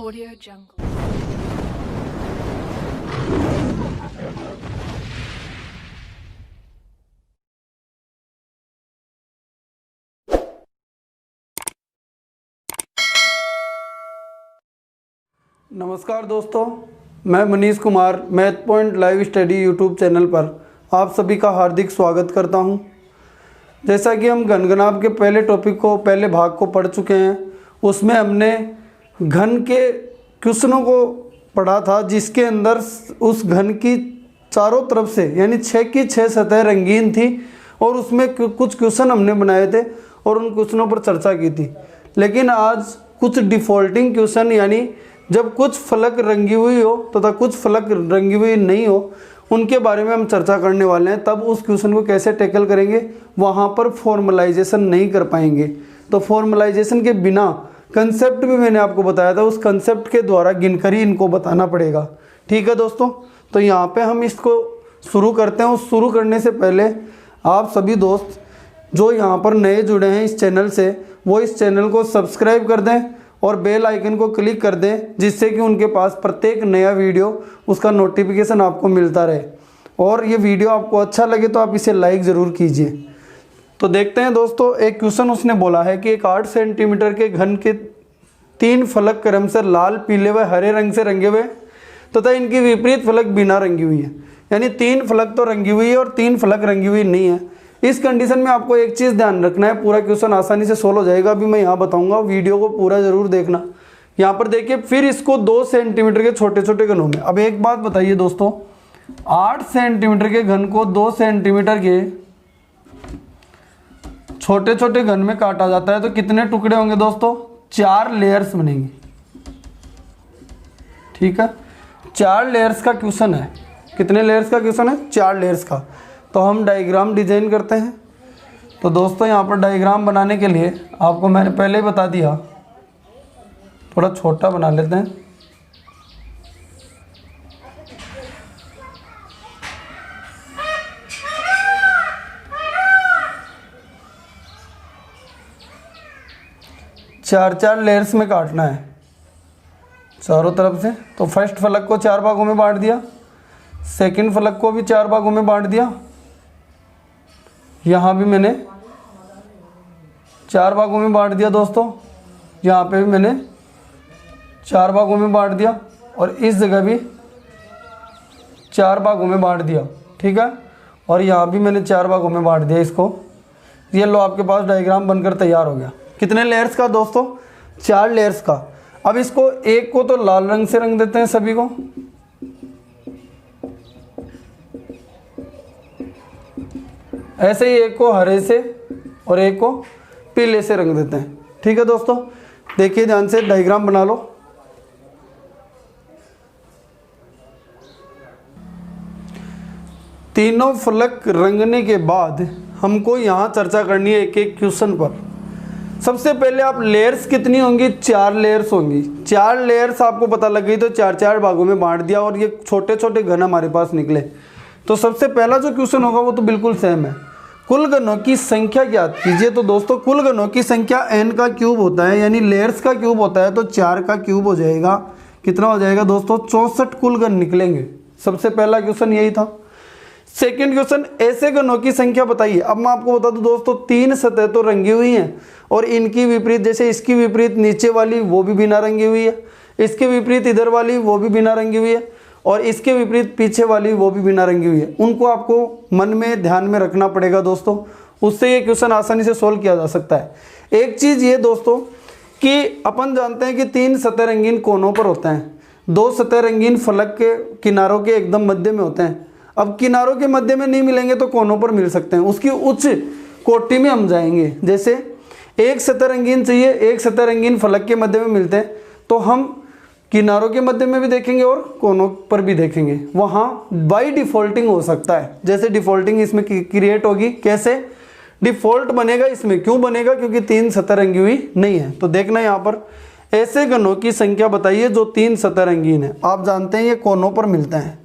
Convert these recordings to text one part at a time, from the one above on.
Audio Jungle. नमस्कार दोस्तों, मैं Manish Kumar math point live study YouTube channel पर आप सभी का हार्दिक स्वागत करता हूं। जैसा कि हम घनगनाभ के पहले भाग को पढ़ चुके हैं, उसमें हमने घन के क्वेश्चनों को पढ़ा था, जिसके अंदर उस घन की चारों तरफ से यानी 6 की 6 सतह रंगीन थी और उसमें कुछ क्वेश्चन हमने बनाए थे और उन क्वेश्चनों पर चर्चा की थी। लेकिन आज कुछ डिफ़ॉल्टिंग क्वेश्चन, यानी जब कुछ फलक रंगी हुई हो तथा कुछ फलक रंगी हुई नहीं हो, उनके बारे में हम चर्चा करने वाले हैं। तब उस क्वेश्चन को कैसे टैकल करेंगे, वहाँ पर फॉर्मलाइजेशन नहीं कर पाएंगे। तो फॉर्मलाइजेशन के बिना कंसेप्ट भी मैंने आपको बताया था, उस कंसेप्ट के द्वारा गिनकर ही इनको बताना पड़ेगा। ठीक है दोस्तों, तो यहाँ पे हम इसको शुरू करते हैं। उस शुरू करने से पहले आप सभी दोस्त जो यहाँ पर नए जुड़े हैं इस चैनल से, वो इस चैनल को सब्सक्राइब कर दें और बेल आइकन को क्लिक कर दें, जिससे कि उनके पास प्रत्येक नया वीडियो उसका नोटिफिकेशन आपको मिलता रहे। और ये वीडियो आपको अच्छा लगे तो आप इसे लाइक ज़रूर कीजिए। तो देखते हैं दोस्तों, एक क्वेश्चन उसने बोला है कि एक 8 सेंटीमीटर के घन के 3 फलक क्रम से लाल, पीले व हरे रंग से रंगे हुए तथा इनकी विपरीत फलक बिना रंगी हुई है। यानी 3 फलक तो रंगी हुई है और 3 फलक रंगी हुई नहीं है। इस कंडीशन में आपको एक चीज़ ध्यान रखना है, पूरा क्वेश्चन आसानी से सोल्व हो जाएगा। अभी मैं यहाँ बताऊंगा, वीडियो को पूरा ज़रूर देखना। यहाँ पर देखिए, फिर इसको 2 सेंटीमीटर के छोटे छोटे घनों में। अब एक बात बताइए दोस्तों, 8 सेंटीमीटर के घन को 2 सेंटीमीटर के छोटे छोटे घन में काटा जाता है तो कितने टुकड़े होंगे दोस्तों? 4 लेयर्स बनेंगे। ठीक है, 4 लेयर्स का क्वेश्चन है। कितने लेयर्स का क्वेश्चन है? 4 लेयर्स का। तो हम डायग्राम डिजाइन करते हैं। तो दोस्तों, यहाँ पर डायग्राम बनाने के लिए आपको मैंने पहले ही बता दिया, थोड़ा छोटा बना लेते हैं। चार लेयर्स में काटना है चारों तरफ से। तो फर्स्ट फलक को 4 भागों में बांट दिया, सेकंड फलक को भी 4 भागों में बांट दिया, यहाँ भी मैंने 4 भागों में बांट दिया दोस्तों, यहाँ पे भी मैंने 4 भागों में बांट दिया और इस जगह भी 4 भागों में बांट दिया। ठीक है, और यहाँ भी मैंने 4 भागों में बांट दिया इसको। ये लो, आपके पास डायग्राम बनकर तैयार हो गया। कितने लेयर्स का दोस्तों? 4 लेयर्स का। अब इसको एक को तो लाल रंग से रंग देते हैं सभी को, ऐसे ही एक को हरे से और एक को पीले से रंग देते हैं। ठीक है दोस्तों, देखिए ध्यान से, डायग्राम बना लो। तीनों फलक रंगने के बाद हमको यहाँ चर्चा करनी है एक एक क्वेश्चन पर। सबसे पहले आप लेयर्स कितनी होंगी? 4 लेयर्स होंगी। 4 लेयर्स आपको पता लग गई तो 4 भागों में बांट दिया और ये छोटे छोटे घन हमारे पास निकले। तो सबसे पहला जो क्वेश्चन होगा वो तो बिल्कुल सेम है, कुल घनों की संख्या ज्ञात कीजिए। तो दोस्तों, कुल घनों की संख्या n का क्यूब होता है, यानी लेयर्स का क्यूब होता है, तो 4 का क्यूब हो जाएगा। कितना हो जाएगा दोस्तों? 64 कुल घन निकलेंगे। सबसे पहला क्वेश्चन यही था। सेकंड क्वेश्चन, ऐसे घनों की संख्या बताइए। अब मैं आपको बता दूं दोस्तों, 3 सतह तो रंगी हुई हैं और इनकी विपरीत, जैसे इसकी विपरीत नीचे वाली वो भी बिना रंगी हुई है, इसके विपरीत इधर वाली वो भी बिना रंगी हुई है और इसके विपरीत पीछे वाली वो भी बिना रंगी हुई है। उनको आपको मन में ध्यान में रखना पड़ेगा दोस्तों, उससे ये क्वेश्चन आसानी से सोल्व किया जा सकता है। एक चीज़ ये दोस्तों कि अपन जानते हैं कि 3 सतह रंगीन कोनों पर होते हैं, 2 सतह रंगीन फलक के किनारों के एकदम मध्य में होते हैं। अब किनारों के मध्य में नहीं मिलेंगे तो कोनों पर मिल सकते हैं, उसकी उच्च कोटि में हम जाएंगे। जैसे एक सतह रंगीन चाहिए, एक सतह रंगीन फलक के मध्य में मिलते हैं तो हम किनारों के मध्य में भी देखेंगे और कोनों पर भी देखेंगे। वहाँ बाई डिफॉल्टिंग हो सकता है, जैसे डिफॉल्टिंग इसमें क्रिएट होगी। कैसे डिफॉल्ट बनेगा इसमें? क्यों बनेगा? क्योंकि 3 सतह रंगी हुई नहीं है। तो देखना यहाँ पर, ऐसे घनों की संख्या बताइए जो 3 सतह रंगीन है। आप जानते हैं ये कोनों पर मिलते हैं।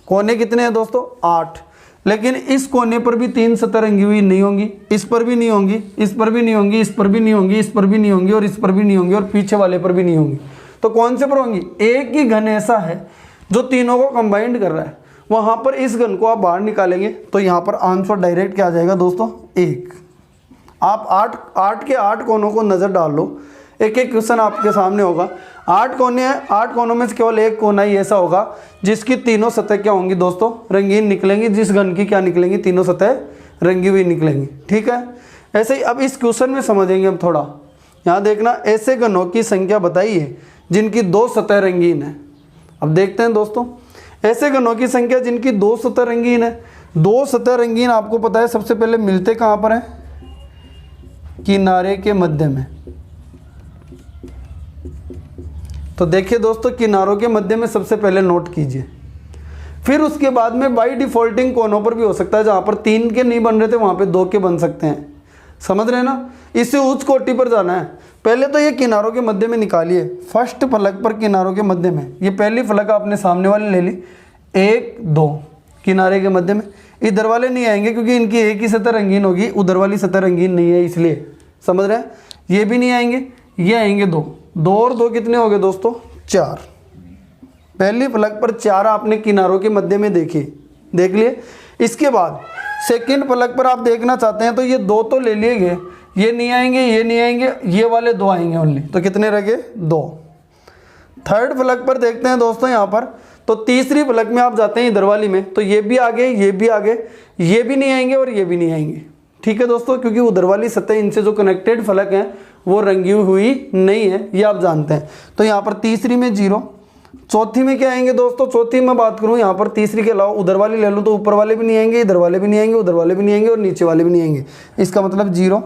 कोने कितने हैं दोस्तों? 8। लेकिन इस कोने पर भी 3 सतह रंगी हुई नहीं होंगी, इस पर भी नहीं होंगी, इस पर भी नहीं होंगी, इस पर भी नहीं होंगी, इस पर भी नहीं होंगी और इस पर भी नहीं होंगी और पीछे वाले पर भी नहीं होंगी। तो कौन से पर होंगी? एक ही घन ऐसा है जो तीनों को कंबाइंड कर रहा है, वहां पर इस घन को आप बाहर निकालेंगे तो यहाँ पर आंसर डायरेक्ट क्या आ जाएगा दोस्तों? 1। आप 8 के 8 कोनों को नज़र डाल लो, एक एक क्वेश्चन आपके सामने होगा। 8 कोने हैं, 8 कोनों में से केवल एक कोना ही ऐसा होगा जिसकी तीनों सतह क्या होंगी दोस्तों? रंगीन निकलेंगी। जिस घन की क्या निकलेंगी? तीनों सतह रंगी हुई निकलेंगी। ठीक है, ऐसे ही अब इस क्वेश्चन में समझेंगे हम थोड़ा। यहाँ देखना, ऐसे घनों की संख्या बताइए जिनकी 2 सतह रंगीन है। अब देखते हैं दोस्तों, ऐसे घनों की संख्या जिनकी 2 सतह रंगीन है। 2 सतह रंगीन आपको पता है सबसे पहले मिलते कहाँ पर हैं? किनारे के मध्य में। तो देखिए दोस्तों, किनारों के मध्य में सबसे पहले नोट कीजिए। फिर उसके बाद में बाई डिफॉल्टिंग कोनों पर भी हो सकता है, जहाँ पर 3 के नहीं बन रहे थे वहाँ पे 2 के बन सकते हैं। समझ रहे हैं ना? इससे उच्च कोटि पर जाना है। पहले तो ये किनारों के मध्य में निकालिए। फर्स्ट फलक पर किनारों के मध्य में, ये पहली फलक आपने सामने वाली ले ली, 1 2 किनारे के मध्य में। इधर वाले नहीं आएंगे क्योंकि इनकी एक ही सतह रंगीन होगी, उधर वाली सतह रंगीन नहीं है इसलिए। समझ रहे हैं? ये भी नहीं आएंगे, ये आएंगे 2। 2 और 2 कितने हो गए दोस्तों? 4। पहली फलक पर 4 आपने किनारों के मध्य में देख लिए। इसके बाद सेकंड फलक पर आप देखना चाहते हैं तो ये 2 तो ले लिए गए, ये नहीं आएंगे, ये नहीं आएंगे, ये वाले 2 आएंगे ओनली। तो कितने रह गए? 2। थर्ड फलक पर देखते हैं दोस्तों यहाँ पर, तो तीसरी फलक में आप जाते हैं इधर वाली में, तो ये भी आ गए, ये भी आ गए, ये भी नहीं आएंगे और ये भी नहीं आएंगे। ठीक है दोस्तों, क्योंकि उधर वाली सतह इनसे जो कनेक्टेड फलक हैं वो रंगी हुई नहीं है, ये आप जानते हैं। तो यहाँ पर तीसरी में 0। चौथी में क्या आएंगे दोस्तों? चौथी में बात करूँ यहाँ पर तीसरी के अलावा उधर वाले ले लूँ तो ऊपर वाले भी नहीं आएंगे, इधर वाले भी नहीं आएंगे, उधर वाले भी नहीं आएंगे और नीचे वाले भी नहीं आएंगे। इसका मतलब 0।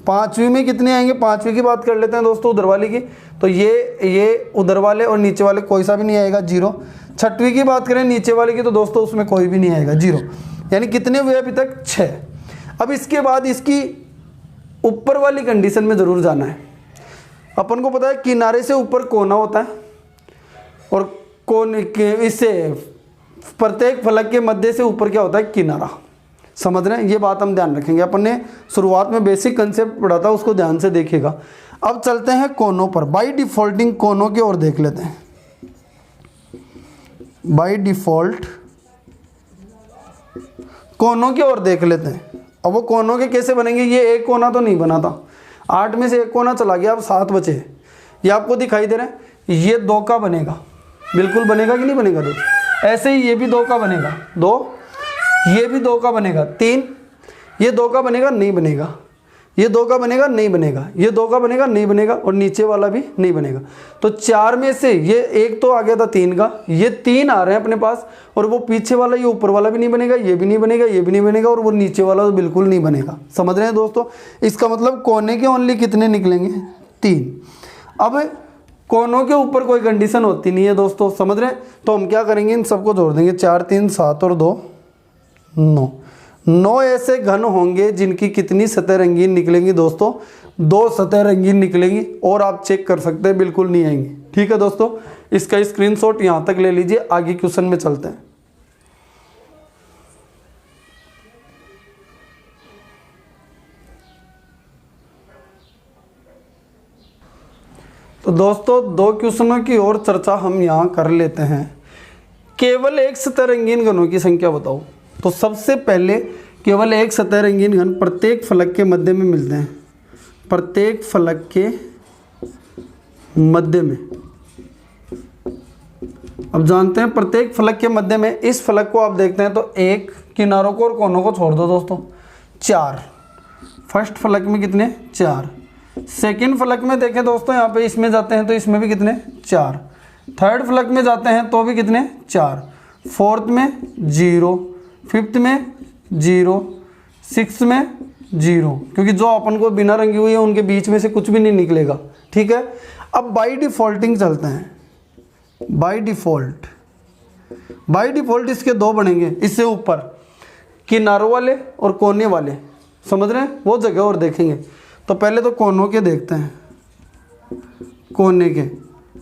पाँचवीं में कितने आएंगे? पाँचवीं की बात कर लेते हैं दोस्तों उधर वाली की, तो ये उधर वाले और नीचे वाले कोई सा भी नहीं आएगा, 0। छठवीं की बात करें नीचे वाले की, तो दोस्तों उसमें कोई भी नहीं आएगा, 0। यानी कितने हुए अभी तक? 6। अब इसके बाद इसकी ऊपर वाली कंडीशन में ज़रूर जाना है। अपन को पता है किनारे से ऊपर कोना होता है और कोने के इससे प्रत्येक फलक के मध्य से ऊपर क्या होता है? किनारा। समझ रहे हैं? ये बात हम ध्यान रखेंगे। अपन ने शुरुआत में बेसिक कंसेप्ट पढ़ा था, उसको ध्यान से देखिएगा। अब चलते हैं कोनों पर। बाई डिफॉल्टिंग कोनों की ओर देख लेते हैं। बाई डिफॉल्ट कोनों की ओर देख लेते हैं। अब वो कोनों के कैसे बनेंगे? ये एक कोना तो नहीं बना था, 8 में से एक कोना चला गया, अब 7 बचे। ये आपको दिखाई दे रहा है, ये 2 का बनेगा, बिल्कुल बनेगा कि नहीं बनेगा दोस्तों? ऐसे ही ये भी 2 का बनेगा, 2। ये भी 2 का बनेगा, 3। ये 2 का बनेगा, नहीं बनेगा। ये 2 का बनेगा, नहीं बनेगा। ये 2 का बनेगा, नहीं बनेगा और नीचे वाला भी नहीं बनेगा। तो 4 में से ये एक तो आ गया था 3 का, ये 3 आ रहे हैं अपने पास और वो पीछे वाला, ये ऊपर वाला भी नहीं बनेगा, ये भी नहीं बनेगा, ये भी नहीं बनेगा और वो नीचे वाला तो बिल्कुल नहीं बनेगा। समझ रहे हैं दोस्तों? इसका मतलब कोने के ओनली कितने निकलेंगे? 3। अब कोनों के ऊपर कोई कंडीशन होती नहीं है दोस्तों, समझ रहे हैं? तो हम क्या करेंगे? इन सबको जोड़ देंगे। 4 3 7 और 2 9। 9 ऐसे घन होंगे जिनकी कितनी सतह रंगीन निकलेंगी दोस्तों? 2 सतह रंगीन निकलेंगी और आप चेक कर सकते हैं बिल्कुल नहीं आएंगी। ठीक है दोस्तों, इसका स्क्रीनशॉट यहाँ तक ले लीजिए। आगे क्वेश्चन में चलते हैं। तो दोस्तों 2 क्वेश्चनों की और चर्चा हम यहाँ कर लेते हैं। केवल एक सतह रंगीन घनों की संख्या बताओ। तो सबसे पहले केवल एक सतह रंगीन घन प्रत्येक फलक के मध्य में मिलते हैं। प्रत्येक फलक के मध्य में, अब जानते हैं प्रत्येक फलक के मध्य में, इस फलक को आप देखते हैं तो 1 किनारों को और कोनों को छोड़ दो दोस्तों, 4। फर्स्ट फलक में कितने? 4। सेकेंड फलक में देखें दोस्तों, यहाँ पे इसमें जाते हैं तो इसमें भी कितने? 4। थर्ड फलक में जाते हैं तो भी कितने? 4। फोर्थ में 0, फिफ्थ में 0, सिक्स में 0, क्योंकि जो अपन को बिना रंगी हुई है उनके बीच में से कुछ भी नहीं निकलेगा। ठीक है, अब बाई डिफॉल्टिंग चलते हैं। बाई डिफॉल्ट इसके 2 बनेंगे, इससे ऊपर किनारों वाले और कोने वाले। समझ रहे हैं? वो जगह और देखेंगे। तो पहले तो कोनों के देखते हैं। कोने के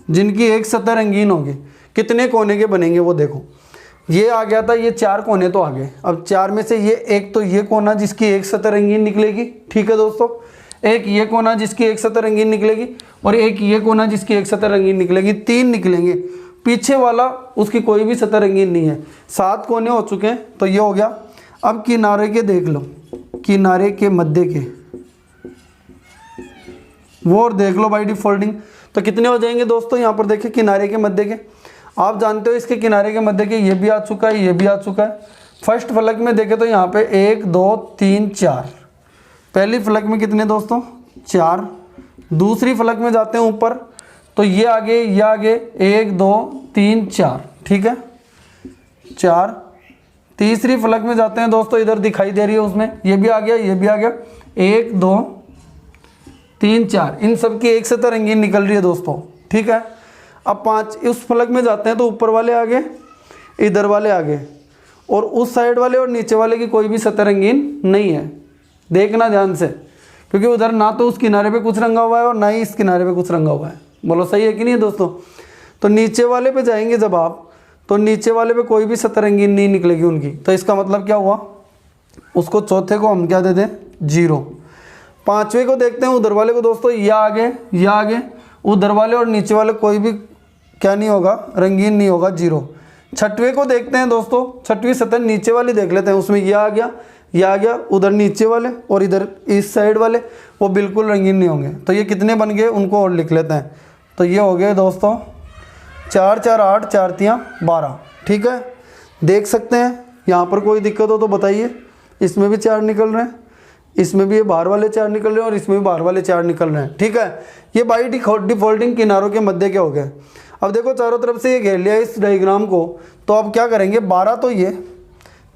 जिनकी एक सतह रंगीन होगी, कितने कोने के बनेंगे वो देखो। ये आ गया था, ये 4 कोने तो आ गए। अब 4 में से ये एक, तो ये कोना जिसकी एक सतह रंगीन निकलेगी। ठीक है दोस्तों, एक ये कोना जिसकी एक सतह रंगीन निकलेगी और एक ये कोना जिसकी एक सतह रंगीन निकलेगी, 3 निकलेंगे। पीछे वाला उसकी कोई भी सतह रंगीन नहीं है। 7 कोने हो चुके हैं, तो ये हो गया। अब किनारे के देख लो, किनारे के मध्य के वो और देख लो बाई डिफॉल्टिंग। तो कितने हो जाएंगे दोस्तों, यहाँ पर देखिए किनारे के मध्य के, आप जानते हो इसके किनारे के मध्य के ये भी आ चुका है, ये भी आ चुका है। फर्स्ट फलक में देखें तो यहाँ पे 1 2 3 4, पहली फलक में कितने दोस्तों 4। दूसरी फलक में जाते हैं ऊपर तो ये आगे 1 2 3 4, ठीक है 4। तीसरी फलक में जाते हैं दोस्तों, इधर दिखाई दे रही है उसमें, ये भी आ गया, ये भी आ गया, 1 2 3 4, इन सब की एक सतह रंगीन निकल रही है दोस्तों, ठीक है। अब 5 उस फलक में जाते हैं तो ऊपर वाले आगे, इधर वाले आगे, और उस साइड वाले और नीचे वाले की कोई भी सतह रंगीन नहीं है। देखना ध्यान से, क्योंकि उधर ना तो उस किनारे पे कुछ रंगा हुआ है और ना ही इस किनारे पे कुछ रंगा हुआ है। बोलो सही है कि नहीं है दोस्तों। तो नीचे वाले पे जाएंगे जब आप, तो नीचे वाले पे कोई भी सतह रंगीन नहीं निकलेगी उनकी। तो इसका मतलब क्या हुआ, उसको चौथे को हम क्या दे दें 0। पांचवे को देखते हैं, उधर वाले को दोस्तों ये आगे, उधर वाले और नीचे वाले कोई भी क्या नहीं होगा, रंगीन नहीं होगा, 0। छठवें को देखते हैं दोस्तों, छठवीं सतह नीचे वाली देख लेते हैं, उसमें ये आ गया, उधर नीचे वाले और इधर इस साइड वाले वो बिल्कुल रंगीन नहीं होंगे। तो ये कितने बन गए उनको और लिख लेते हैं। तो ये हो गए दोस्तों 4 4 8 4 3 12, ठीक है। देख सकते हैं, यहाँ पर कोई दिक्कत हो तो बताइए। इसमें भी 4 निकल रहे हैं, इसमें भी ये बाहर वाले 4 निकल रहे हैं और इसमें भी बाहर वाले 4 निकल रहे हैं, ठीक है। ये बाई डिफॉल्टिंग किनारों के मध्य के हो गए। अब देखो चारों तरफ से ये घेर लिया इस डायग्राम को, तो अब क्या करेंगे, 12 तो ये,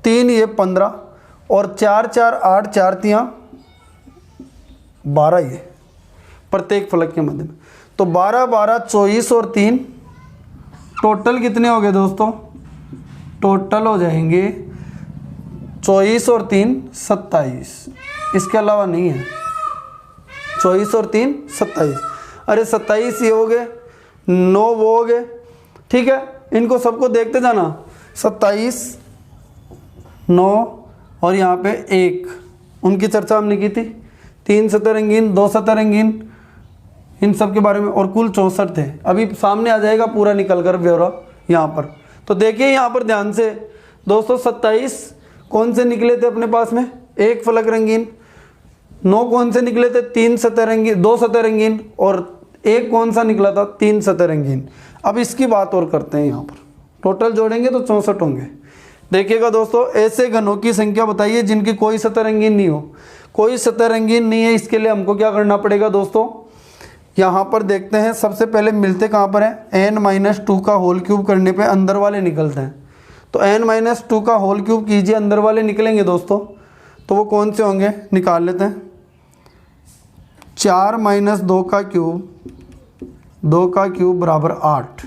3 ये 15 और 4 4 8 4 3 12 ये प्रत्येक फलक के मध्य में। तो 12 12 24 और 3 टोटल कितने हो गए दोस्तों, टोटल हो जाएंगे 24 और 3 27, इसके अलावा नहीं है। 24 और 3 27, अरे 27 ये हो गए, 9 वो हो गए, ठीक है। इनको सबको देखते जाना, 27 9 और यहाँ पे 1, उनकी चर्चा हमने की थी। 3 सतह रंगीन, 2 सतह रंगीन, इन सब के बारे में, और कुल 64 थे। अभी सामने आ जाएगा पूरा निकल कर ब्यौरा यहाँ पर। तो देखिए यहाँ पर ध्यान से दोस्तों, 27 कौन से निकले थे अपने पास में, 1 फलक रंगीन। 9 कौन से निकले थे, 3 सतह रंगीन, 2 सतह रंगीन, और 1 कौन सा निकला था, 3 सतह रंगीन। अब इसकी बात और करते हैं, यहाँ पर टोटल जोड़ेंगे तो 64 होंगे। देखिएगा दोस्तों, ऐसे घनों की संख्या बताइए जिनकी कोई सतह रंगीन नहीं हो। कोई सतह रंगीन नहीं है, इसके लिए हमको क्या करना पड़ेगा दोस्तों, यहाँ पर देखते हैं। सबसे पहले मिलते कहाँ पर हैं, n-2 का होल क्यूब करने पे अंदर वाले निकलते हैं। तो n-2 का होल क्यूब कीजिए, अंदर वाले निकलेंगे दोस्तों। तो वो कौन से होंगे, निकाल लेते हैं। 4 - 2 का क्यूब, 2 का क्यूब बराबर 8।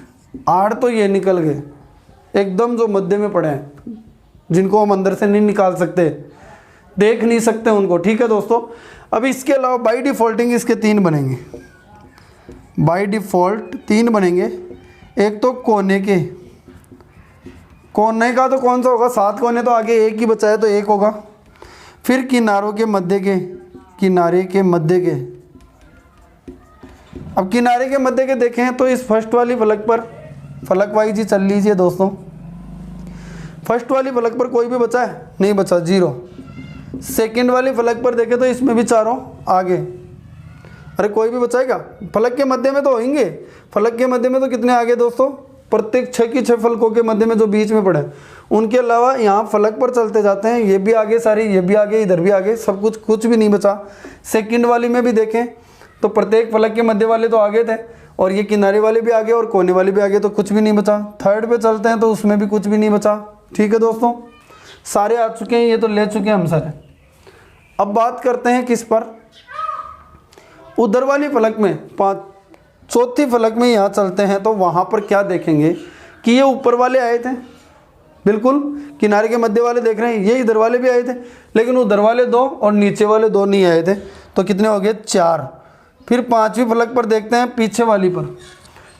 8 तो ये निकल गए एकदम, जो मध्य में पड़े हैं, जिनको हम अंदर से नहीं निकाल सकते, देख नहीं सकते उनको, ठीक है दोस्तों। अब इसके अलावा बाई डिफ़ॉल्टिंग इसके 3 बनेंगे, बाई डिफ़ॉल्ट 3 बनेंगे। एक तो कोने के, कोने का तो कौन सा होगा, 7 कोने तो आगे 1 ही बचा है तो 1 होगा। फिर किनारों के मध्य के, किनारे के मध्य के। अब किनारे के मध्य के देखें तो इस फर्स्ट वाली फलक पर, फलक वाइज ही चल लीजिए दोस्तों। फर्स्ट वाली फलक पर कोई भी बचा है, नहीं बचा, 0। सेकंड वाली फलक पर देखें तो इसमें भी चारों आगे, अरे कोई भी बचाएगा। फलक के मध्य में तो होंगे, फलक के मध्य में तो कितने आगे दोस्तों, प्रत्येक 6 की 6 फलकों के मध्य में जो बीच में पड़े, उनके अलावा यहाँ फलक पर चलते जाते हैं, ये भी आगे सारी, ये भी आगे, इधर भी आगे, सब कुछ भी नहीं बचा। सेकंड वाली में भी देखें तो प्रत्येक फलक के मध्य वाले तो आगे थे, और ये किनारे वाले भी आगे और कोने वाले भी आगे, तो कुछ भी नहीं बचा। थर्ड पे चलते हैं तो उसमें भी कुछ भी नहीं बचा, ठीक है दोस्तों। सारे आ चुके हैं, ये तो ले चुके हैं हम सारे। अब बात करते हैं किस पर, उधर वाली फलक में, चौथी फलक में यहाँ चलते हैं तो वहाँ पर क्या देखेंगे कि ये ऊपर वाले आए थे, बिल्कुल किनारे के मध्य वाले देख रहे हैं, ये इधर वाले भी आए थे, लेकिन उधर वाले 2 और नीचे वाले 2 नहीं आए थे। तो कितने हो गए, 4। फिर 5वीं फलक पर देखते हैं, पीछे वाली पर,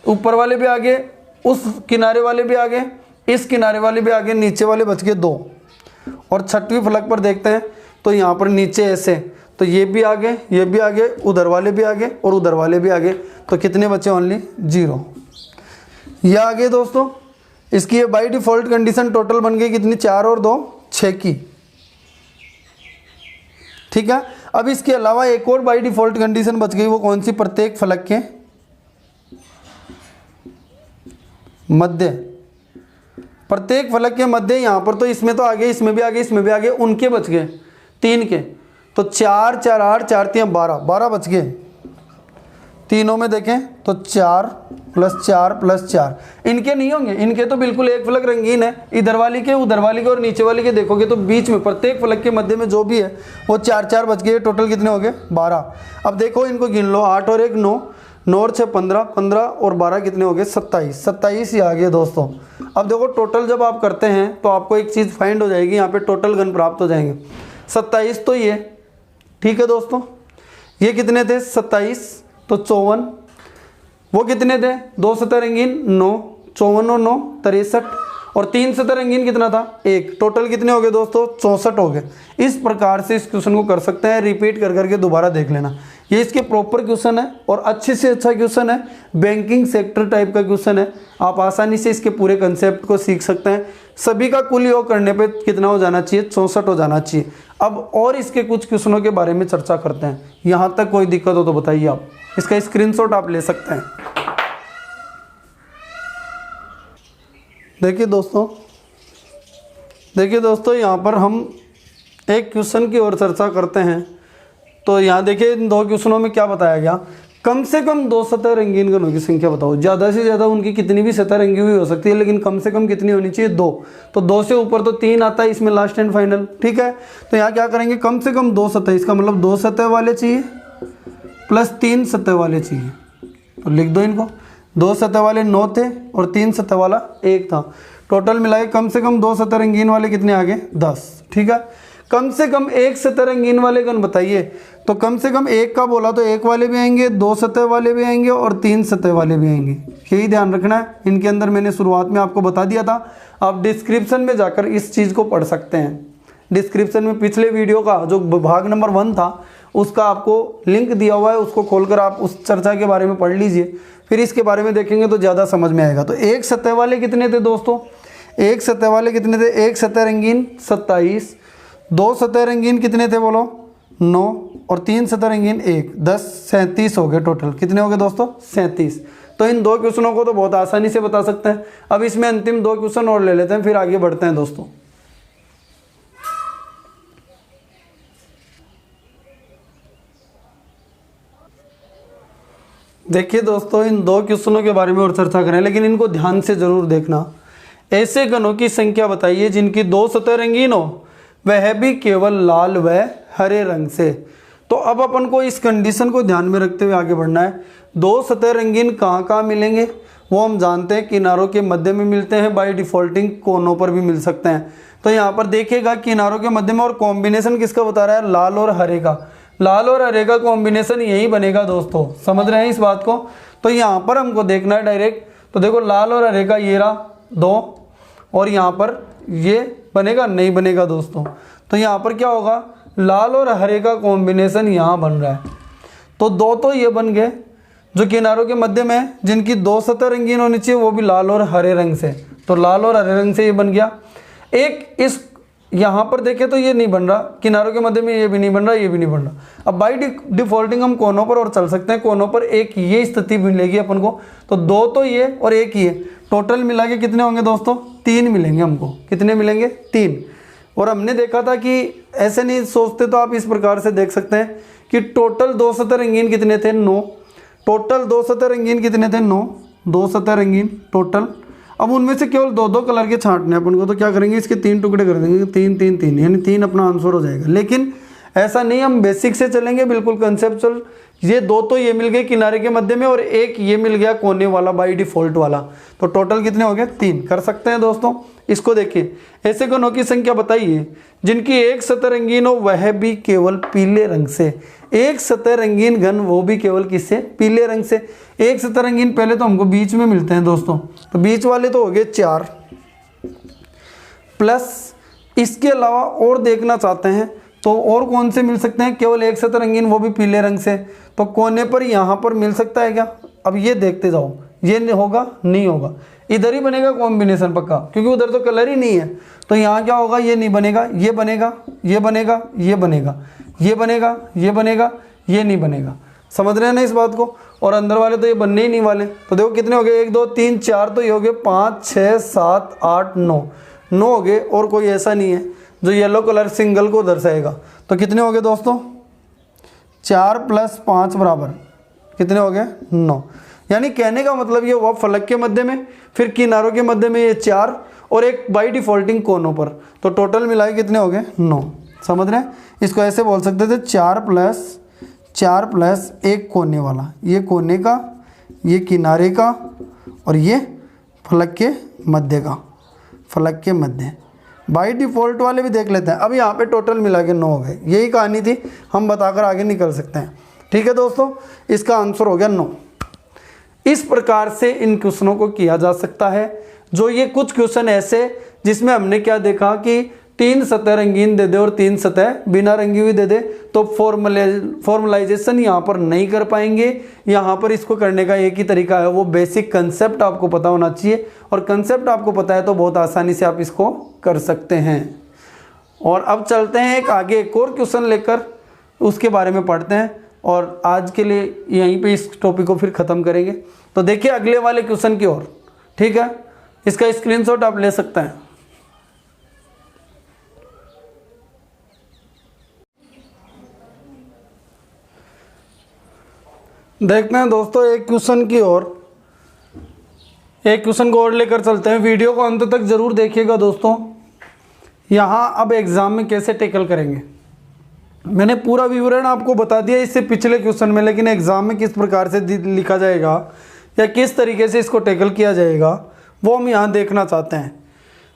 ऊपर वाले भी आगे, उस किनारे वाले भी आगे, इस किनारे वाले भी आगे, नीचे वाले बच गए 2। और 6वीं फलक पर देखते हैं तो यहाँ पर नीचे ऐसे, तो ये भी आ गए, ये भी आ गए, उधर वाले भी आ गए और उधर वाले भी आ गए। तो कितने बचे? ओनली 0। ये आ गए दोस्तों। इसकी ये बाई डिफ़ॉल्ट कंडीशन टोटल बन गई कितनी? 4 और 2 6 की। ठीक है। अब इसके अलावा एक और बाई डिफ़ॉल्ट कंडीशन बच गई, वो कौन सी? प्रत्येक फलक के मध्य, प्रत्येक फलक के मध्य। यहाँ पर तो इसमें तो आ गए, इसमें भी आ गए, इसमें भी आ गए, उनके बच गए 3 के। तो 4 4 8 4 3 12, 12 बच गए। तीनों में देखें तो 4 + 4 + 4, इनके नहीं होंगे, इनके तो बिल्कुल एक फलक रंगीन है। इधर वाली के, उधर वाली के और नीचे वाली के देखोगे तो बीच में प्रत्येक फलक के मध्य में जो भी है वो 4 4 बच गए। टोटल कितने हो गए? 12। अब देखो इनको गिन लो, 8 और 1 9, 9 और 6 15, 15 और 12 कितने हो गए? 27, 27 ही आ गए दोस्तों। अब देखो टोटल जब आप करते हैं तो आपको एक चीज़ फाइंड हो जाएगी, यहाँ पे टोटल घन प्राप्त हो जाएंगे। 27 तो ये, ठीक है दोस्तों। ये कितने थे? 27, तो 54। वो कितने थे? 2 सतह रंगीन 9, 54 और 9 63, और 3 सतह रंगीन कितना था? 1। टोटल कितने हो गए दोस्तों? 64 हो गए। इस प्रकार से इस क्वेश्चन को कर सकते हैं। रिपीट कर करके दोबारा देख लेना। ये इसके प्रॉपर क्वेश्चन है और अच्छे से अच्छा क्वेश्चन है, बैंकिंग सेक्टर टाइप का क्वेश्चन है। आप आसानी से इसके पूरे कंसेप्ट को सीख सकते हैं। सभी का कुल योग करने पे कितना हो जाना चाहिए? 64 हो जाना चाहिए। अब और इसके कुछ क्वेश्चनों के बारे में चर्चा करते हैं। यहाँ तक कोई दिक्कत हो तो बताइए आप, इसका स्क्रीनशॉट आप ले सकते हैं। देखिए दोस्तों यहाँ पर हम एक क्वेश्चन की ओर चर्चा करते हैं। तो यहाँ देखिए इन 2 क्वेश्चनों में क्या बताया गया? कम से कम 2 सतह रंगीन घनों की संख्या बताओ। ज़्यादा से ज़्यादा उनकी कितनी भी सतह रंगी हुई हो सकती है, लेकिन कम से कम कितनी होनी चाहिए? 2। तो 2 से ऊपर तो 3 आता है इसमें लास्ट एंड फाइनल। ठीक है। तो यहाँ क्या करेंगे? कम से कम 2 सतह, इसका मतलब 2 सतह वाले चाहिए प्लस 3 सतह वाले चाहिए। तो लिख दो इनको। 2 सतह वाले 9 थे और 3 सतह वाला 1 था। टोटल मिलाए कम से कम 2 सतह रंगीन वाले कितने आ गए? 10। ठीक है। कम से कम 1 सतह रंगीन वाले घन बताइए। तो कम से कम 1 का बोला तो 1 वाले भी आएंगे, 2 सतह वाले भी आएंगे और 3 सतह वाले भी आएंगे। यही ध्यान रखना है। इनके अंदर मैंने शुरुआत में आपको बता दिया था, आप डिस्क्रिप्शन में जाकर इस चीज़ को पढ़ सकते हैं। डिस्क्रिप्शन में पिछले वीडियो का जो भाग नंबर 1 था उसका आपको लिंक दिया हुआ है, उसको खोलकर आप उस चर्चा के बारे में पढ़ लीजिए। फिर इसके बारे में देखेंगे तो ज़्यादा समझ में आएगा। तो 1 सतह वाले कितने थे दोस्तों? 1 सतह वाले कितने थे? 1 सतह रंगीन 27, 2 सतह रंगीन कितने थे बोलो? 9 और 3 सतह रंगीन 1, 10, 37 हो गए। टोटल कितने हो गए दोस्तों? 37। तो इन 2 क्वेश्चनों को तो बहुत आसानी से बता सकते हैं। अब इसमें अंतिम 2 क्वेश्चन और ले लेते हैं, फिर आगे बढ़ते हैं दोस्तों। देखिए दोस्तों इन 2 क्वेश्चनों के बारे में और चर्चा करें, लेकिन इनको ध्यान से जरूर देखना। ऐसे घनों की संख्या बताइए जिनकी 2 सतह रंगीन हो, वह भी केवल लाल व हरे रंग से। तो अब अपन को इस कंडीशन को ध्यान में रखते हुए आगे बढ़ना है। 2 सतह रंगीन कहाँ कहाँ मिलेंगे वो हम जानते हैं, किनारों के मध्य में मिलते हैं, बाय डिफॉल्टिंग कोनों पर भी मिल सकते हैं। तो यहाँ पर देखिएगा किनारों के मध्य में, और कॉम्बिनेशन किसका बता रहा है? लाल और हरे का। लाल और हरे का कॉम्बिनेशन यही बनेगा दोस्तों, समझ रहे हैं इस बात को? तो यहाँ पर हमको देखना है डायरेक्ट। तो देखो लाल और हरे का ये रहा 2, और यहाँ पर ये बनेगा? नहीं बनेगा दोस्तों। तो यहाँ पर क्या होगा? लाल और हरे का कॉम्बिनेशन यहाँ बन रहा है। तो 2 तो ये बन गए जो किनारों के मध्य में, जिनकी 2 सतह रंगीन होनी चाहिए, वो भी लाल और हरे रंग से। तो लाल और हरे रंग से ये बन गया। एक इस यहाँ पर देखें तो ये नहीं बन रहा, किनारों के मध्य में ये भी नहीं बन रहा, ये भी नहीं बन रहा। अब बाई डिफॉल्टिंग हम कोनों पर और चल सकते हैं। कोनों पर एक ये स्थिति मिलेगी अपन को। तो 2 तो ये और 1 ये, टोटल मिला के कितने होंगे दोस्तों? 3 मिलेंगे हमको। कितने मिलेंगे? 3। और हमने देखा था कि ऐसे नहीं सोचते तो आप इस प्रकार से देख सकते हैं कि टोटल 2 सतह रंगीन कितने थे? 9। टोटल 2 सतह रंगीन कितने थे? 9। 2 सतह रंगीन टोटल। अब उनमें से केवल 2-2 कलर के छांटने अपन को। तो क्या करेंगे? इसके 3 टुकड़े कर देंगे, 3 3 3, यानी 3 अपना आंसर हो जाएगा। लेकिन ऐसा नहीं, हम बेसिक से चलेंगे, बिल्कुल कंसेप्चुअल। ये 2 तो ये मिल गए किनारे के मध्य में, और 1 ये मिल गया कोने वाला बाई डिफॉल्ट वाला। तो टोटल कितने हो गए? 3। कर सकते हैं दोस्तों। इसको देखिए, ऐसे घनों की संख्या बताइए जिनकी 1 सतह रंगीन हो, वह भी केवल पीले रंग से। 1 सतह रंगीन घन, वो भी केवल किससे? पीले रंग से। 1 सतह रंगीन पहले तो हमको बीच में मिलते हैं दोस्तों। तो बीच वाले तो हो गए 4, प्लस इसके अलावा और देखना चाहते हैं तो और कौन से मिल सकते हैं? केवल एक सतह रंगीन, वो भी पीले रंग से। तो कोने पर यहाँ पर मिल सकता है क्या? अब ये देखते जाओ, ये होगा नहीं होगा, इधर ही बनेगा कॉम्बिनेशन पक्का, क्योंकि उधर तो कलर ही नहीं है। तो यहाँ क्या होगा? ये नहीं बनेगा, ये बनेगा, ये बनेगा, ये बनेगा, ये बनेगा, ये बनेगा, ये नहीं बनेगा। समझ रहे हैं ना इस बात को? और अंदर वाले तो ये बनने ही नहीं वाले। तो देखो कितने हो गए, 1 2 3 4, तो ये हो गए 5 6 7 8 9, 9 हो गए। और कोई ऐसा नहीं है जो येलो कलर सिंगल को दर्शाएगा। तो कितने हो गए दोस्तों? 4 + 5 बराबर कितने हो गए? 9। यानी कहने का मतलब ये हुआ फलक के मध्य में, फिर किनारों के मध्य में ये 4, और एक बाई डिफॉल्टिंग कोनों पर। तो टोटल मिलाए कितने हो गए? 9। समझ रहे हैं? इसको ऐसे बोल सकते थे 4 + 1 कोने वाला, ये कोने का, ये किनारे का, और ये फलक के मध्य का, फलक के मध्य। बाई डिफ़ॉल्ट वाले भी देख लेते हैं। अब यहाँ पे टोटल मिला के 9 हो गए। यही कहानी थी, हम बताकर आगे निकल सकते हैं। ठीक है दोस्तों, इसका आंसर हो गया 9। इस प्रकार से इन क्वेश्चनों को किया जा सकता है। जो ये कुछ क्वेश्चन ऐसे जिसमें हमने क्या देखा कि 3 सतह रंगीन दे दे और 3 सतह बिना रंगी हुई दे दे, तो फॉर्मलाइजेशन यहाँ पर नहीं कर पाएंगे। यहाँ पर इसको करने का एक ही तरीका है, वो बेसिक कंसेप्ट आपको पता होना चाहिए, और कंसेप्ट आपको पता है तो बहुत आसानी से आप इसको कर सकते हैं। और अब चलते हैं एक और क्वेश्चन लेकर, उसके बारे में पढ़ते हैं, और आज के लिए यहीं पे इस टॉपिक को फिर ख़त्म करेंगे। तो देखिए अगले वाले क्वेश्चन की ओर। ठीक है, इसका स्क्रीनशॉट आप ले सकते हैं। देखते हैं दोस्तों एक क्वेश्चन की ओर, एक क्वेश्चन को और लेकर चलते हैं। वीडियो को अंत तक जरूर देखिएगा दोस्तों। यहाँ अब एग्जाम में कैसे टैकल करेंगे, मैंने पूरा विवरण आपको बता दिया इससे पिछले क्वेश्चन में, लेकिन एग्जाम में किस प्रकार से लिखा जाएगा या किस तरीके से इसको टैकल किया जाएगा वो हम यहाँ देखना चाहते हैं।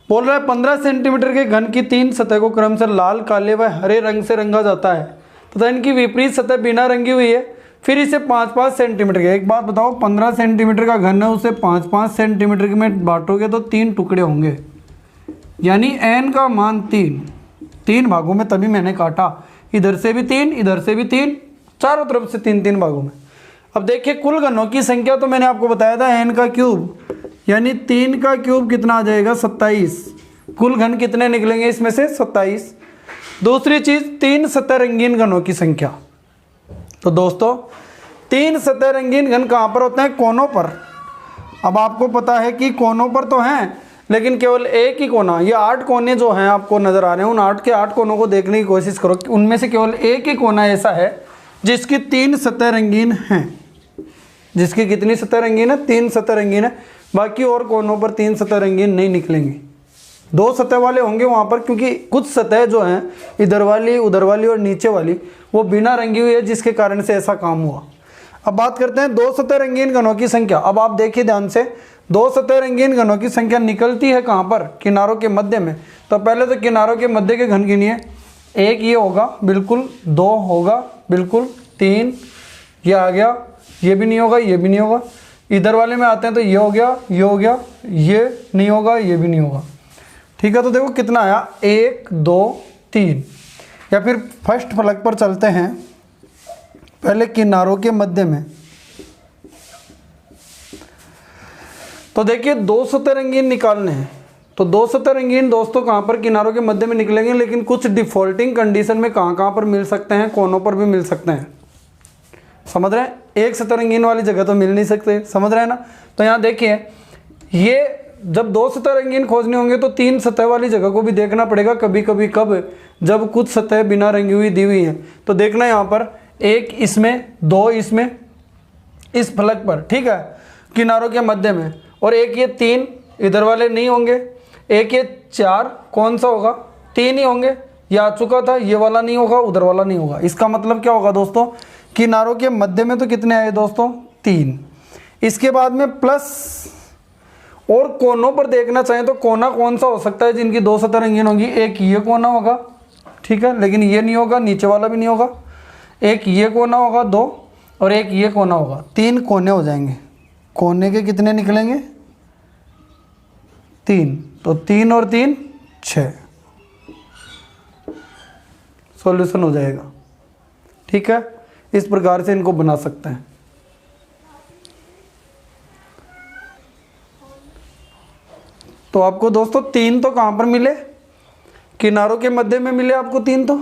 बोल रहा है 15 सेंटीमीटर के घन की 3 सतह को क्रमशः लाल, काले व हरे रंग से रंगा जाता है तथा इनकी विपरीत सतह बिना रंगी हुई है। फिर इसे 5-5 सेंटीमीटर के, एक बात बताओ, 15 सेंटीमीटर का घन है, उसे 5-5 सेंटीमीटर में बांटोगे तो 3 टुकड़े होंगे, यानी n का मान 3 भागों में। तभी मैंने काटा, इधर से भी 3, इधर से भी 3, चारों तरफ से 3 भागों में। अब देखिए कुल घनों की संख्या तो मैंने आपको बताया था n का क्यूब, यानी 3 का क्यूब कितना आ जाएगा? 27। कुल घन कितने निकलेंगे इसमें से? 27। दूसरी चीज 3 सतह रंगीन घनों की संख्या। तो दोस्तों 3 सतह रंगीन घन कहाँ पर होते हैं? कोनों पर। अब आपको पता है कि कोनों पर तो हैं, लेकिन केवल एक ही कोना, ये 8 कोने जो हैं आपको नजर आ रहे हैं, उन 8 के 8 कोनों को देखने की कोशिश करो कि उनमें से केवल एक ही कोना ऐसा है जिसकी 3 सतह रंगीन हैं। जिसकी कितनी सतह रंगीन है? 3 सतह रंगीन है। बाकी और कोनों पर 3 सतह रंगीन नहीं निकलेंगी, 2 सतह वाले होंगे वहाँ पर, क्योंकि कुछ सतह जो हैं इधर वाली, उधर वाली और नीचे वाली, वो बिना रंगी हुई है, जिसके कारण से ऐसा काम हुआ। अब बात करते हैं 2 सतह रंगीन घनों की संख्या। अब आप देखिए ध्यान से, 2 सतह रंगीन घनों की संख्या निकलती है कहाँ पर? किनारों के मध्य में। तो पहले तो किनारों के मध्य के घन गिनिए। 1 ये होगा बिल्कुल, 2 होगा बिल्कुल, 3 ये आ गया, ये भी नहीं होगा, ये भी नहीं होगा। इधर वाले में आते हैं तो ये हो गया, ये हो गया, ये नहीं होगा, ये भी नहीं होगा। ठीक है, तो देखो कितना आया? 1 2 3। या फिर फर्स्ट फलक पर चलते हैं, पहले किनारों के मध्य में। तो देखिए 2 सतह रंगीन निकालने हैं, तो 2 सतह रंगीन दोस्तों कहाँ पर? किनारों के मध्य में निकलेंगे, लेकिन कुछ डिफॉल्टिंग कंडीशन में कहाँ पर मिल सकते हैं? कोनों पर भी मिल सकते हैं। समझ रहे हैं? एक सतह रंगीन वाली जगह तो मिल नहीं सकते, समझ रहे हैं ना? तो यहाँ देखिए, ये जब 2 सतह रंगीन खोजने होंगे तो 3 सतह वाली जगह को भी देखना पड़ेगा कभी कभी, कब? जब कुछ सतह बिना रंगी हुई दी हुई है। तो देखना यहाँ पर 1 इसमें, 2 इसमें, इस फलक पर, ठीक है, किनारों के मध्य में, और 1 ये 3 इधर वाले नहीं होंगे, 1 ये 4, कौन सा होगा? 3 ही होंगे, ये आ चुका था, ये वाला नहीं होगा, उधर वाला नहीं होगा। इसका मतलब क्या होगा दोस्तों? किनारों के मध्य में तो कितने आए दोस्तों? 3। इसके बाद में प्लस, और कोनों पर देखना चाहें तो कोना कौन सा हो सकता है जिनकी 2 सतह रंगीन होंगी? 1 ये कोना होगा, ठीक है, लेकिन ये नहीं होगा, नीचे वाला भी नहीं होगा। 1 ये कोना होगा, 2, और 1 ये कोना होगा, 3 कोने हो जाएंगे। कोने के कितने निकलेंगे? 3। तो 3 और 3 6। सॉल्यूशन हो जाएगा। ठीक है, इस प्रकार से इनको बना सकते हैं। तो आपको दोस्तों 3 तो कहाँ पर मिले, किनारों के मध्य में मिले आपको 3 तो,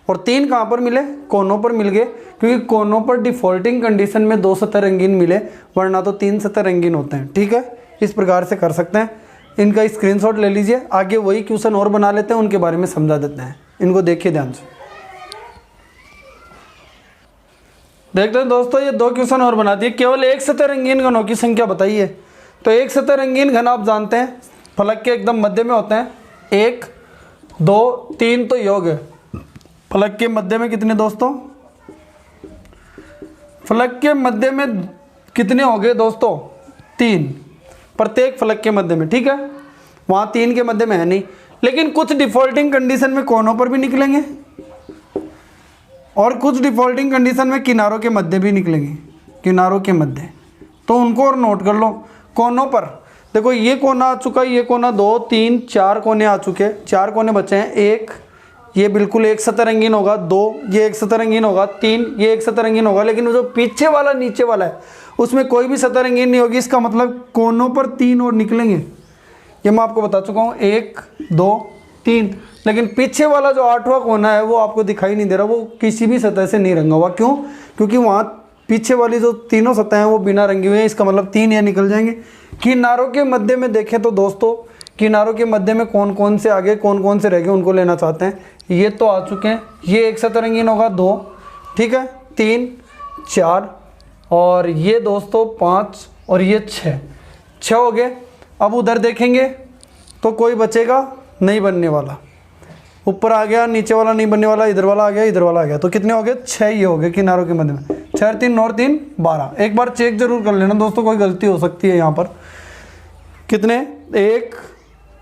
और 3 कहाँ पर मिले, कोनों पर मिल गए, क्योंकि कोनों पर डिफॉल्टिंग कंडीशन में 2 सतह रंगीन मिले, वरना तो 3 सतह रंगीन होते हैं। ठीक है, इस प्रकार से कर सकते हैं। इनका स्क्रीनशॉट ले लीजिए, आगे वही क्वेश्चन और बना लेते हैं, उनके बारे में समझा देते हैं। इनको देखिए ध्यान से, देखते हैं दोस्तों। ये 2 क्वेश्चन और बना दिए। केवल एक सतह रंगीन घनों की संख्या बताइए। तो एक सतह रंगीन घन आप जानते हैं फलक के एकदम मध्य में होते हैं। 1 2 3 तो योग है। फलक के मध्य में कितने दोस्तों, फलक के मध्य में कितने हो गए दोस्तों, 3 प्रत्येक फलक के मध्य में। ठीक है, वहाँ 3 के मध्य में है नहीं, लेकिन कुछ डिफॉल्टिंग कंडीशन में कोनों पर भी निकलेंगे और कुछ डिफॉल्टिंग कंडीशन में किनारों के मध्य भी निकलेंगे, किनारों के मध्य। तो उनको और नोट कर लो। कोनों पर देखो, ये कोना आ चुका है, ये कोना 2 3 4 कोने आ चुके हैं, 4 कोने बचे हैं। 1 ये बिल्कुल एक सतह रंगीन होगा, 2 ये एक सतह रंगीन होगा, 3 ये एक सतह रंगीन होगा, लेकिन जो पीछे वाला नीचे वाला है उसमें कोई भी सतह रंगीन नहीं होगी। इसका मतलब कोनों पर 3 और निकलेंगे, ये मैं आपको बता चुका हूँ, 1 2 3। लेकिन पीछे वाला जो 8वां कोना है वो आपको दिखाई नहीं दे रहा, वो किसी भी सतह से नहीं रंगा हुआ। क्यों? क्योंकि वहाँ पीछे वाली जो तीनों सतह हैं वो बिना रंगी हुई हैं। इसका मतलब 3 ये निकल जाएंगे। किनारों के मध्य में देखें तो दोस्तों, किनारों के मध्य में कौन कौन से आगे कौन कौन से रह गए उनको लेना चाहते हैं। ये तो आ चुके हैं, ये एक सतह रंगीन होगा 2, ठीक है, 3 4 और ये दोस्तों 5 और ये 6 हो गए। अब उधर देखेंगे तो कोई बचेगा नहीं बनने वाला, ऊपर आ गया, नीचे वाला नहीं बनने वाला, इधर वाला आ गया, इधर वाला आ गया। तो कितने हो गए? 6 ये हो गए किनारों के मध्य में। 6 3 9 3 12। एक बार चेक जरूर कर लेना दोस्तों, कोई गलती हो सकती है यहाँ पर। कितने? 1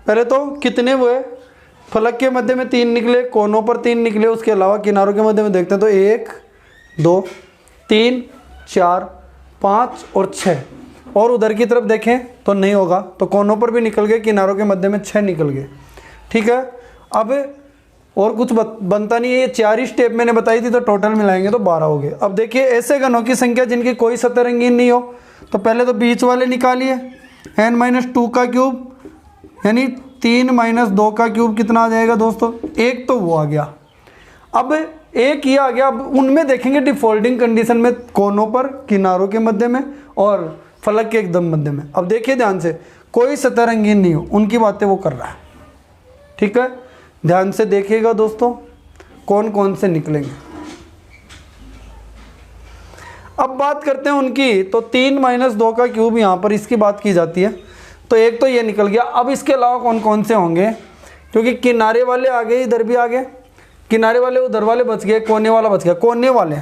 पहले तो कितने हुए? फलक के मध्य में 3 निकले, कोनों पर 3 निकले, उसके अलावा किनारों के मध्य में देखते हैं तो 1 2 3 4 5 और 6। और उधर की तरफ देखें तो नहीं होगा, तो कोनों पर भी निकल गए, किनारों के मध्य में 6 निकल गए। ठीक है, अब और कुछ बनता नहीं है। ये 4 ही स्टेप मैंने बताई थी, तो टोटल मिलाएंगे तो 12 हो गए। अब देखिए ऐसे घनों की संख्या जिनकी कोई सतह रंगीन नहीं हो, तो पहले तो बीच वाले निकालिए। n-2 का क्यूब यानी 3 - 2 का क्यूब कितना आ जाएगा दोस्तों? 1 तो वो आ गया। अब 1 ये आ गया। अब उनमें देखेंगे डिफॉल्टिंग कंडीशन में कोनों पर, किनारों के मध्य में और फलक के एकदम मध्य में। अब देखिए ध्यान से, कोई सतह रंगीन नहीं हो, उनकी बातें वो कर रहा है। ठीक है, ध्यान से देखिएगा दोस्तों कौन कौन से निकलेंगे। अब बात करते हैं उनकी, तो 3 - 2 का क्यूब यहाँ पर इसकी बात की जाती है, तो एक तो ये निकल गया। अब इसके अलावा कौन कौन से होंगे? क्योंकि किनारे वाले आ गए, इधर भी आ गए, किनारे वाले उधर वाले बच गए, कोने वाला बच गया। कोने वाले,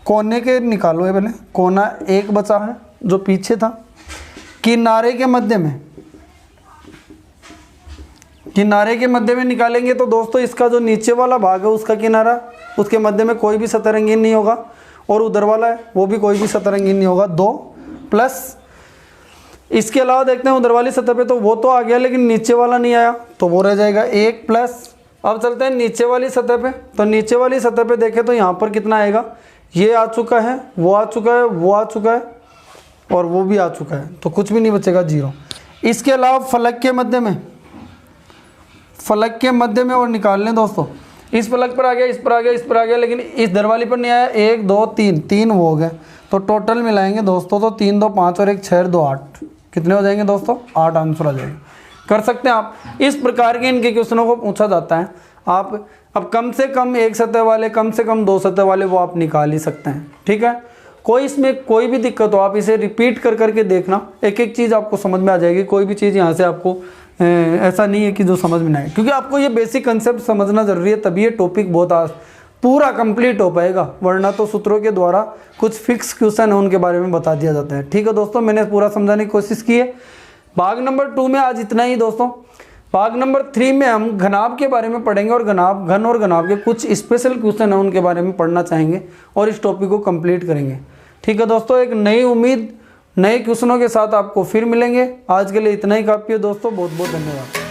कोने के निकालो है पहले। कोना 1 बचा है जो पीछे था। किनारे के मध्य में, किनारे के मध्य में निकालेंगे तो दोस्तों इसका जो नीचे वाला भाग है उसका किनारा, उसके मध्य में कोई भी सतह रंगीन नहीं होगा, और उधर वाला है वो भी कोई भी सतह रंगीन नहीं होगा। 2 प्लस इसके अलावा देखते हैं उधर वाली सतह पे, तो वो तो आ गया लेकिन नीचे वाला नहीं आया, तो वो रह जाएगा 1 प्लस। अब चलते हैं नीचे वाली सतह पे, तो नीचे वाली सतह पे देखें तो यहाँ पर कितना आएगा? ये आ चुका है, वो आ चुका है, वो आ चुका है और वो भी आ चुका है, तो कुछ भी नहीं बचेगा, 0। इसके अलावा फलक के मध्य में, फलक के मध्य में और निकाल लें दोस्तों। इस फलक पर आ गया, इस पर आ गया, इस पर आ गया, लेकिन इस दरवाली पर नहीं आया। 1 2 3 वो हो गए, तो टोटल मिलाएंगे दोस्तों तो 3 2 5 और 1 6 2 8। कितने हो जाएंगे दोस्तों? 8 आंसर आ जाएगा। कर सकते हैं आप। इस प्रकार के इनके क्वेश्चनों को पूछा जाता है। आप अब कम से कम 1 सतह वाले, कम से कम 2 सतह वाले वो आप निकाल ही सकते हैं। ठीक है, कोई इसमें कोई भी दिक्कत हो आप इसे रिपीट कर करके देखना, एक एक चीज़ आपको समझ में आ जाएगी। कोई भी चीज़ यहाँ से आपको ऐसा नहीं है कि जो समझ में ना आए, क्योंकि आपको ये बेसिक कंसेप्ट समझना ज़रूरी है, तभी ये टॉपिक बहुत पूरा कंप्लीट हो पाएगा। वरना तो सूत्रों के द्वारा कुछ फिक्स क्वेश्चन है उनके बारे में बता दिया जाता है। ठीक है दोस्तों, मैंने पूरा समझाने की कोशिश की है। भाग नंबर 2 में आज इतना ही दोस्तों। भाग नंबर 3 में हम घनाभ के बारे में पढ़ेंगे और घन और घनाभ के कुछ स्पेशल क्वेश्चन है उनके बारे में पढ़ना चाहेंगे और इस टॉपिक को कंप्लीट करेंगे। ठीक है दोस्तों, एक नई उम्मीद, नए क्वेश्चनों के साथ आपको फिर मिलेंगे। आज के लिए इतना ही काफ़ी है दोस्तों, बहुत बहुत धन्यवाद।